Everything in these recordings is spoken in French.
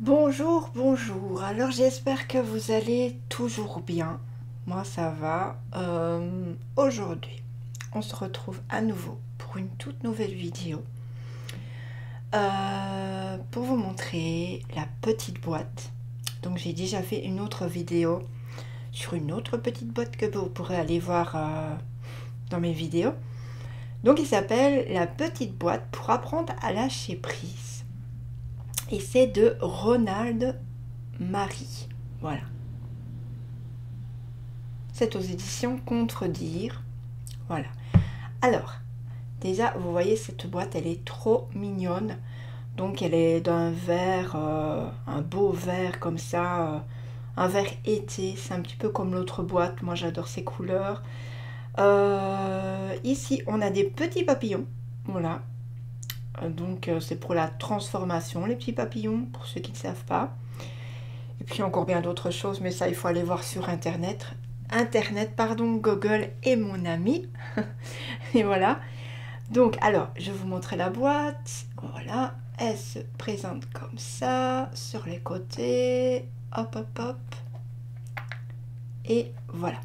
Bonjour, bonjour. Alors j'espère que vous allez toujours bien. Moi ça va. Aujourd'hui, on se retrouve à nouveau pour une toute nouvelle vidéo. Pour vous montrer la petite boîte. Donc j'ai déjà fait une autre vidéo sur une autre petite boîte que vous pourrez aller voir dans mes vidéos. Donc il s'appelle la petite boîte pour apprendre à lâcher prise. Et c'est de Ronald Marie. Voilà. C'est aux éditions Contredire. Voilà. Alors, déjà, vous voyez, cette boîte, elle est trop mignonne. Donc, elle est d'un vert, un beau vert comme ça, un vert été. C'est un petit peu comme l'autre boîte. Moi, j'adore ces couleurs. Ici, on a des petits papillons. Voilà. Donc, c'est pour la transformation, les petits papillons, pour ceux qui ne savent pas. Et puis encore bien d'autres choses, mais ça, il faut aller voir sur Internet. Google est mon ami. Et voilà. Donc, alors, je vais vous montrer la boîte. Voilà. Elle se présente comme ça, sur les côtés. Hop, hop, hop. Et voilà.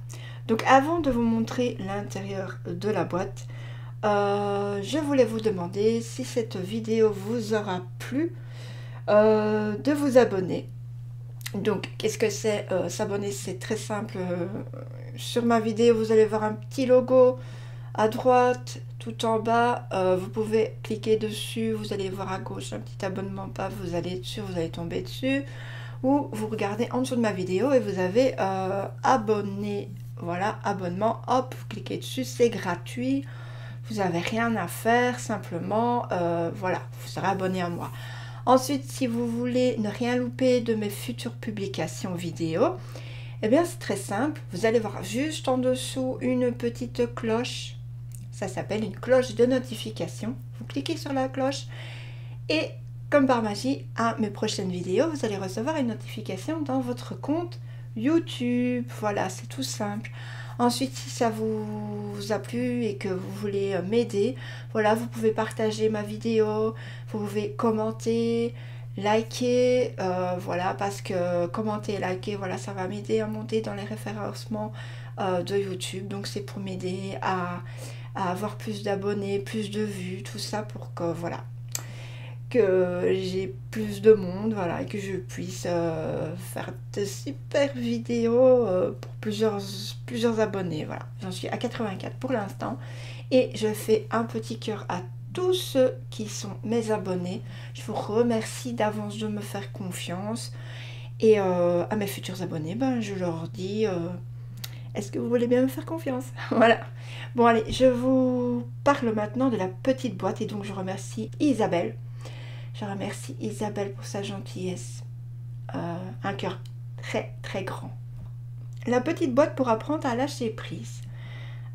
Donc, avant de vous montrer l'intérieur de la boîte, je voulais vous demander si cette vidéo vous aura plu, de vous abonner. Donc, qu'est-ce que c'est s'abonner? C'est très simple. Sur ma vidéo, vous allez voir un petit logo à droite, tout en bas. Vous pouvez cliquer dessus. Vous allez voir à gauche un petit abonnement paf. Vous allez dessus, vous allez tomber dessus. Ou vous regardez en dessous de ma vidéo et vous avez abonné. Voilà, abonnement. Hop, vous cliquez dessus. C'est gratuit. Vous n'avez rien à faire. Simplement, voilà, vous serez abonné à moi. Ensuite, si vous voulez ne rien louper de mes futures publications vidéo, eh bien c'est très simple. Vous allez voir juste en dessous une petite cloche. Ça s'appelle une cloche de notification. Vous cliquez sur la cloche et comme par magie, à mes prochaines vidéos, vous allez recevoir une notification dans votre compte YouTube. Voilà, c'est tout simple. Ensuite, si ça vous a plu et que vous voulez m'aider, voilà, vous pouvez partager ma vidéo, vous pouvez commenter, liker, voilà, parce que commenter et liker, voilà, ça va m'aider à monter dans les référencements de YouTube. Donc, c'est pour m'aider à avoir plus d'abonnés, plus de vues, tout ça pour que, voilà, que j'ai plus de monde, voilà, et que je puisse faire de super vidéos pour plusieurs abonnés, voilà. J'en suis à 84 pour l'instant, et je fais un petit cœur à tous ceux qui sont mes abonnés. Je vous remercie d'avance de me faire confiance, et à mes futurs abonnés, ben, je leur dis, est-ce que vous voulez bien me faire confiance? Voilà. Bon, allez, je vous parle maintenant de la petite boîte, et donc je remercie Isabelle. Je remercie Isabelle pour sa gentillesse. Un cœur très très grand. La petite boîte pour apprendre à lâcher prise.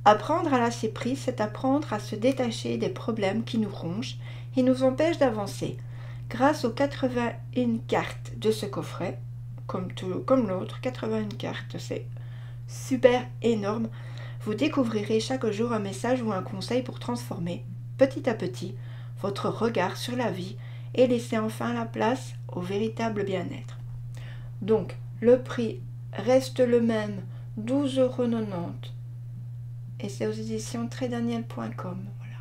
Apprendre à lâcher prise, c'est apprendre à se détacher des problèmes qui nous rongent et nous empêchent d'avancer. Grâce aux 81 cartes de ce coffret, comme l'autre, 81 cartes, c'est super énorme. Vous découvrirez chaque jour un message ou un conseil pour transformer, petit à petit, votre regard sur la vie et laisser enfin la place au véritable bien-être. Donc, le prix reste le même, 12,90 €. Et c'est aux éditions tredaniel.com. Voilà.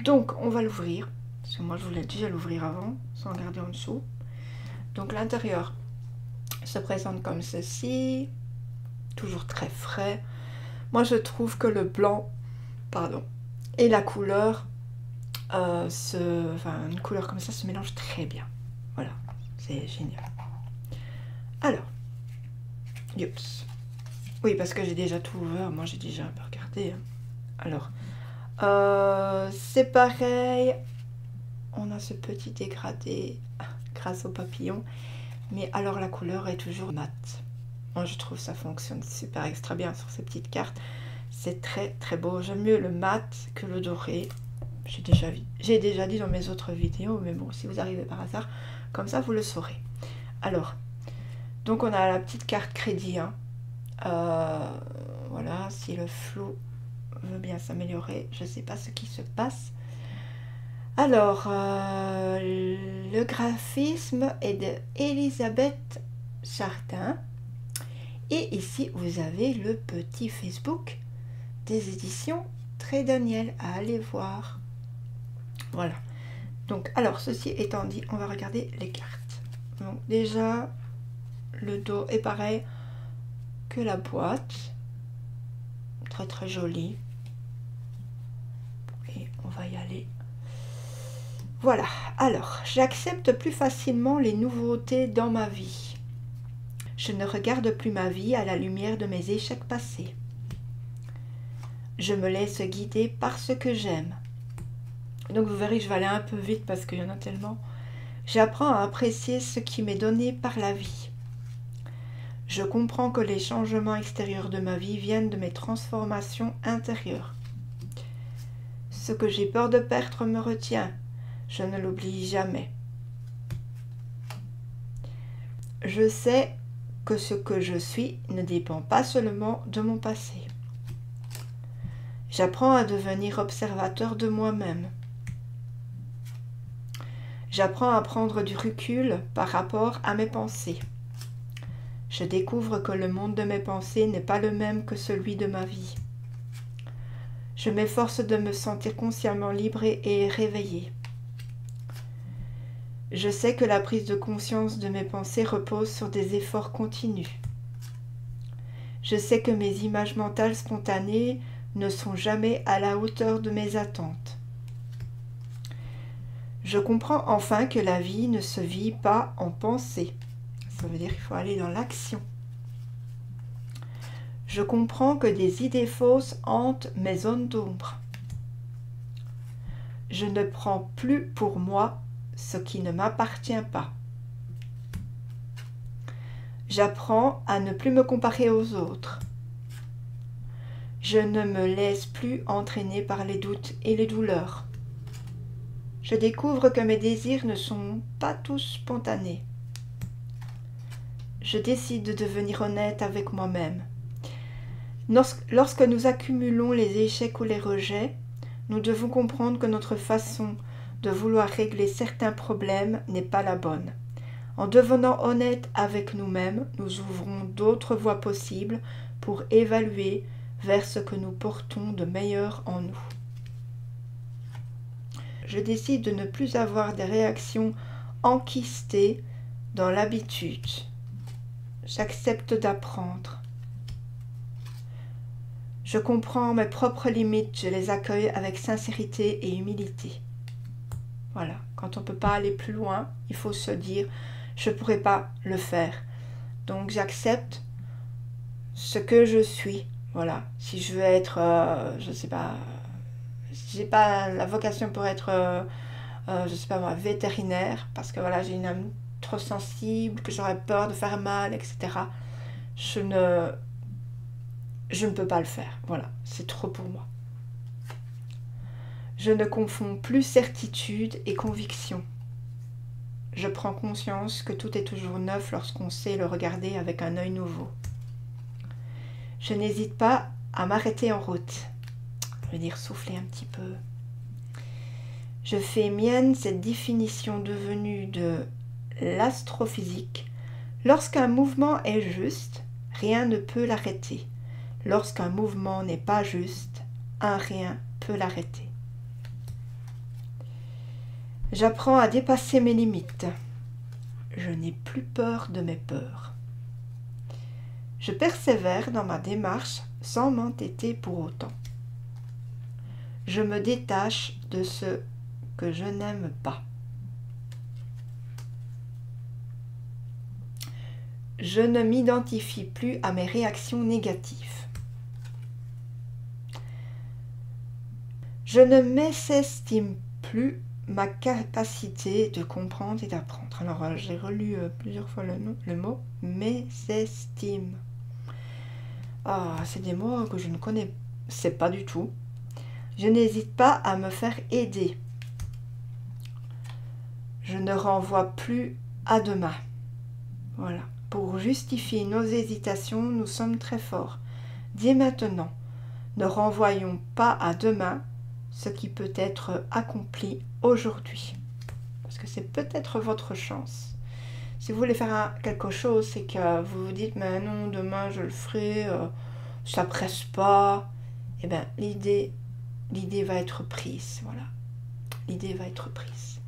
Donc, on va l'ouvrir. Parce que moi, je voulais déjà l'ouvrir avant, sans regarder en dessous. Donc, l'intérieur se présente comme ceci. Toujours très frais. Moi, je trouve que le blanc, et la couleur, une couleur comme ça se mélange très bien. Voilà, c'est génial. Alors, oups. Oui, parce que j'ai déjà tout ouvert, moi j'ai déjà un peu regardé. Alors, c'est pareil. On a ce petit dégradé grâce au papillon. Mais alors la couleur est toujours mate. Moi je trouve ça fonctionne super extra bien sur ces petites cartes. C'est très très beau. J'aime mieux le mat que le doré. J'ai déjà dit dans mes autres vidéos, mais bon, si vous arrivez par hasard, comme ça vous le saurez. Alors, donc on a la petite carte crédit. Hein. Voilà, si le flou veut bien s'améliorer, je ne sais pas ce qui se passe. Alors, Le graphisme est de Elisabeth Chardin. Et ici, vous avez le petit Facebook des éditions Trait Daniel à aller voir. Voilà. Donc, alors, ceci étant dit, on va regarder les cartes. Donc, déjà, le dos est pareil que la boîte. Très, très joli. Et on va y aller. Voilà. Alors, j'accepte plus facilement les nouveautés dans ma vie. Je ne regarde plus ma vie à la lumière de mes échecs passés. Je me laisse guider par ce que j'aime. Donc vous verrez que je vais aller un peu vite parce qu'il y en a tellement. J'apprends à apprécier ce qui m'est donné par la vie. Je comprends que les changements extérieurs de ma vie viennent de mes transformations intérieures. Ce que j'ai peur de perdre me retient. Je ne l'oublie jamais. Je sais que ce que je suis ne dépend pas seulement de mon passé. J'apprends à devenir observateur de moi-même. J'apprends à prendre du recul par rapport à mes pensées. Je découvre que le monde de mes pensées n'est pas le même que celui de ma vie. Je m'efforce de me sentir consciemment libre et réveillée. Je sais que la prise de conscience de mes pensées repose sur des efforts continus. Je sais que mes images mentales spontanées ne sont jamais à la hauteur de mes attentes. Je comprends enfin que la vie ne se vit pas en pensée. Ça veut dire qu'il faut aller dans l'action. Je comprends que des idées fausses hantent mes zones d'ombre. Je ne prends plus pour moi ce qui ne m'appartient pas. J'apprends à ne plus me comparer aux autres. Je ne me laisse plus entraîner par les doutes et les douleurs. Je découvre que mes désirs ne sont pas tous spontanés. Je décide de devenir honnête avec moi-même. Lorsque nous accumulons les échecs ou les rejets, nous devons comprendre que notre façon de vouloir régler certains problèmes n'est pas la bonne. En devenant honnête avec nous-mêmes, nous ouvrons d'autres voies possibles pour évaluer vers ce que nous portons de meilleur en nous. Je décide de ne plus avoir des réactions enquistées dans l'habitude. J'accepte d'apprendre. Je comprends mes propres limites, je les accueille avec sincérité et humilité. Voilà, quand on ne peut pas aller plus loin, il faut se dire « je ne pourrai pas le faire ». Donc j'accepte ce que je suis. Voilà, si je veux être, je ne sais pas, si j'ai pas la vocation pour être, je sais pas moi, vétérinaire, parce que voilà, j'ai une âme trop sensible, que j'aurais peur de faire mal, etc. Je ne peux pas le faire. Voilà, c'est trop pour moi. Je ne confonds plus certitude et conviction. Je prends conscience que tout est toujours neuf lorsqu'on sait le regarder avec un œil nouveau. Je n'hésite pas à m'arrêter en route. Je veux dire souffler un petit peu. Je fais mienne cette définition devenue de l'astrophysique. Lorsqu'un mouvement est juste, rien ne peut l'arrêter. Lorsqu'un mouvement n'est pas juste, un rien peut l'arrêter. J'apprends à dépasser mes limites. Je n'ai plus peur de mes peurs. Je persévère dans ma démarche sans m'entêter pour autant. Je me détache de ce que je n'aime pas. Je ne m'identifie plus à mes réactions négatives. Je ne mésestime plus ma capacité de comprendre et d'apprendre. Alors, j'ai relu plusieurs fois le mot « mésestime ». Ah, c'est des mots que je ne connaissais pas du tout. Je n'hésite pas à me faire aider. Je ne renvoie plus à demain. Voilà. Pour justifier nos hésitations, nous sommes très forts. Dès maintenant, ne renvoyons pas à demain ce qui peut être accompli aujourd'hui. parce que c'est peut-être votre chance. Si vous voulez faire quelque chose, c'est que vous vous dites, mais non, demain je le ferai, ça presse pas, et bien l'idée va être prise, voilà. L'idée va être prise.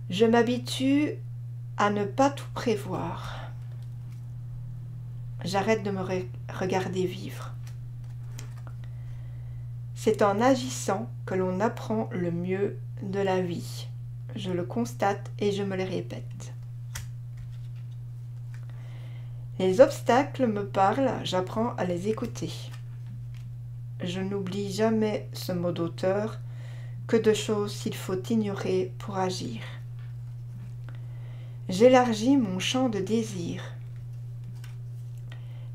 Je m'habitue à ne pas tout prévoir. J'arrête de me regarder vivre. C'est en agissant que l'on apprend le mieux de la vie. Je le constate et je me le répète. Les obstacles me parlent, j'apprends à les écouter. Je n'oublie jamais ce mot d'auteur, que de choses qu'il faut ignorer pour agir. J'élargis mon champ de désir.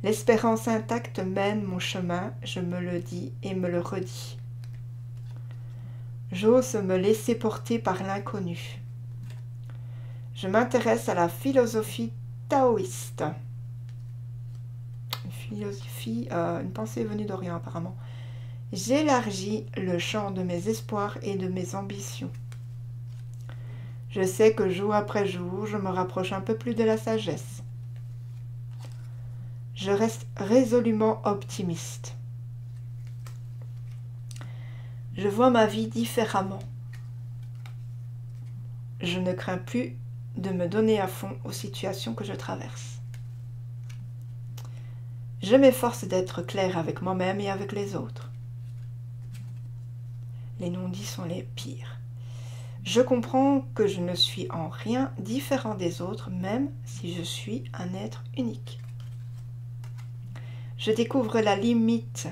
L'espérance intacte mène mon chemin, je me le dis et me le redis. J'ose me laisser porter par l'inconnu. Je m'intéresse à la philosophie taoïste. Une pensée venue d'Orient apparemment. J'élargis le champ de mes espoirs et de mes ambitions. Je sais que jour après jour, je me rapproche un peu plus de la sagesse. Je reste résolument optimiste. Je vois ma vie différemment. Je ne crains plus de me donner à fond aux situations que je traverse. Je m'efforce d'être clair avec moi-même et avec les autres. Les non-dits sont les pires. Je comprends que je ne suis en rien différent des autres, même si je suis un être unique. Je découvre la limite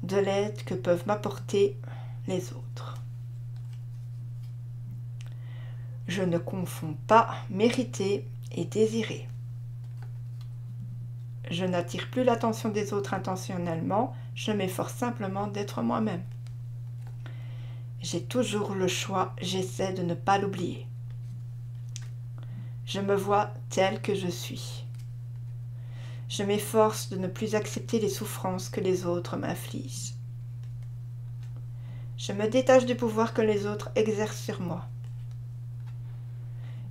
de l'aide que peuvent m'apporter les autres. Je ne confonds pas mériter et désirer. Je n'attire plus l'attention des autres intentionnellement, je m'efforce simplement d'être moi-même. J'ai toujours le choix, j'essaie de ne pas l'oublier. Je me vois tel que je suis. Je m'efforce de ne plus accepter les souffrances que les autres m'infligent. Je me détache du pouvoir que les autres exercent sur moi.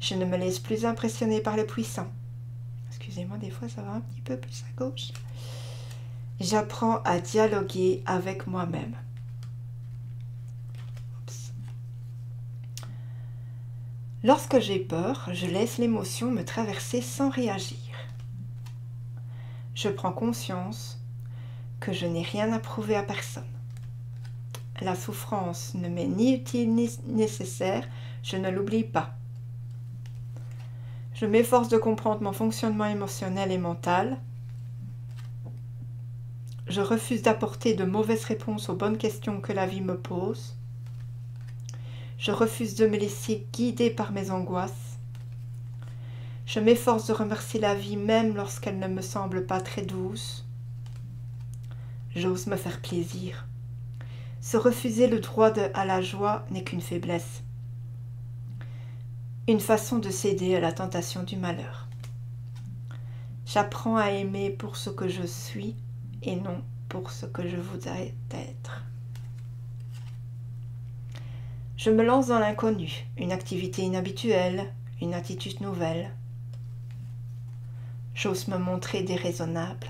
Je ne me laisse plus impressionner par les puissants. Excusez-moi, des fois ça va un petit peu plus à gauche. J'apprends à dialoguer avec moi-même. Lorsque j'ai peur, je laisse l'émotion me traverser sans réagir. Je prends conscience que je n'ai rien à prouver à personne. La souffrance ne m'est ni utile ni nécessaire, je ne l'oublie pas. Je m'efforce de comprendre mon fonctionnement émotionnel et mental. Je refuse d'apporter de mauvaises réponses aux bonnes questions que la vie me pose. Je refuse de me laisser guider par mes angoisses. Je m'efforce de remercier la vie même lorsqu'elle ne me semble pas très douce. J'ose me faire plaisir. Se refuser le droit à la joie n'est qu'une faiblesse. Une façon de céder à la tentation du malheur. J'apprends à aimer pour ce que je suis et non pour ce que je voudrais être. Je me lance dans l'inconnu, une activité inhabituelle, une attitude nouvelle. J'ose me montrer déraisonnable.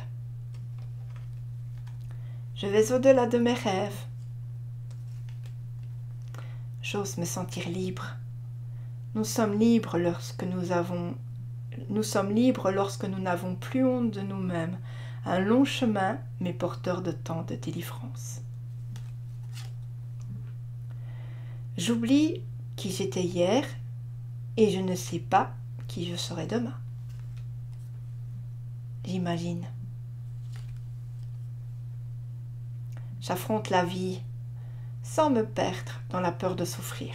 Je vais au-delà de mes rêves. J'ose me sentir libre. Nous sommes libres lorsque nous n'avons plus honte de nous-mêmes. Un long chemin, mais porteur de tant de délivrance. J'oublie qui j'étais hier et je ne sais pas qui je serai demain. J'imagine. J'affronte la vie sans me perdre dans la peur de souffrir.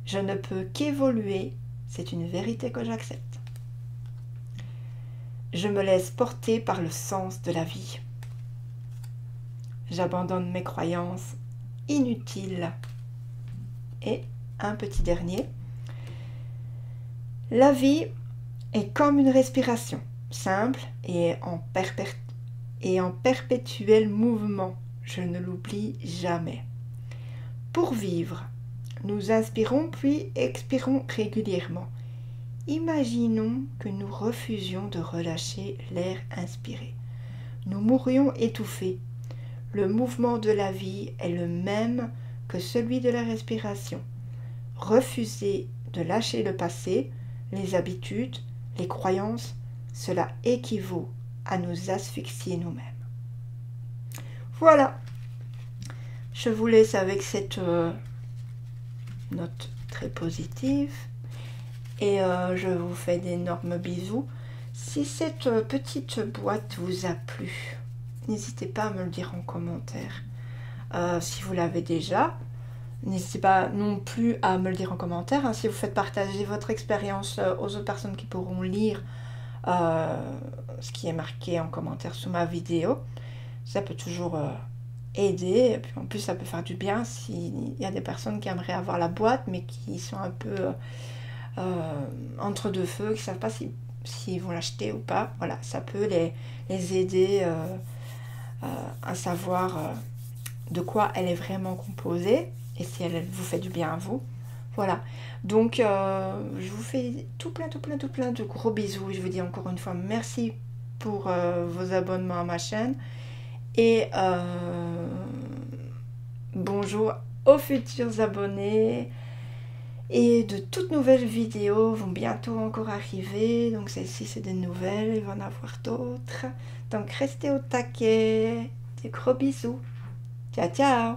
Je ne peux qu'évoluer, c'est une vérité que j'accepte. Je me laisse porter par le sens de la vie. J'abandonne mes croyances inutiles. Et un petit dernier. La vie est comme une respiration, simple et en perpétuel mouvement. Je ne l'oublie jamais. Pour vivre, Nous inspirons puis expirons régulièrement. Imaginons que nous refusions de relâcher l'air inspiré. Nous mourrions étouffés. Le mouvement de la vie est le même que celui de la respiration. Refuser de lâcher le passé, les habitudes, les croyances, cela équivaut à nous asphyxier nous-mêmes. Voilà, je vous laisse avec cette note très positive et je vous fais d'énormes bisous. Si cette petite boîte vous a plu, n'hésitez pas à me le dire en commentaire. Si vous l'avez déjà, n'hésitez pas non plus à me le dire en commentaire. Hein, si vous faites partager votre expérience aux autres personnes qui pourront lire ce qui est marqué en commentaire sous ma vidéo, ça peut toujours aider. Et puis en plus, ça peut faire du bien s'il y a des personnes qui aimeraient avoir la boîte, mais qui sont un peu entre deux feux, qui ne savent pas s'ils vont l'acheter ou pas. Voilà, ça peut les aider à savoir de quoi elle est vraiment composée et si elle vous fait du bien à vous. Voilà, donc je vous fais tout plein de gros bisous. Je vous dis encore une fois merci pour vos abonnements à ma chaîne et bonjour aux futurs abonnés. Et de toutes nouvelles vidéos vont bientôt encore arriver. Donc celle-ci c'est des nouvelles, il va en avoir d'autres. Donc restez au taquet. Des gros bisous. Ciao ciao.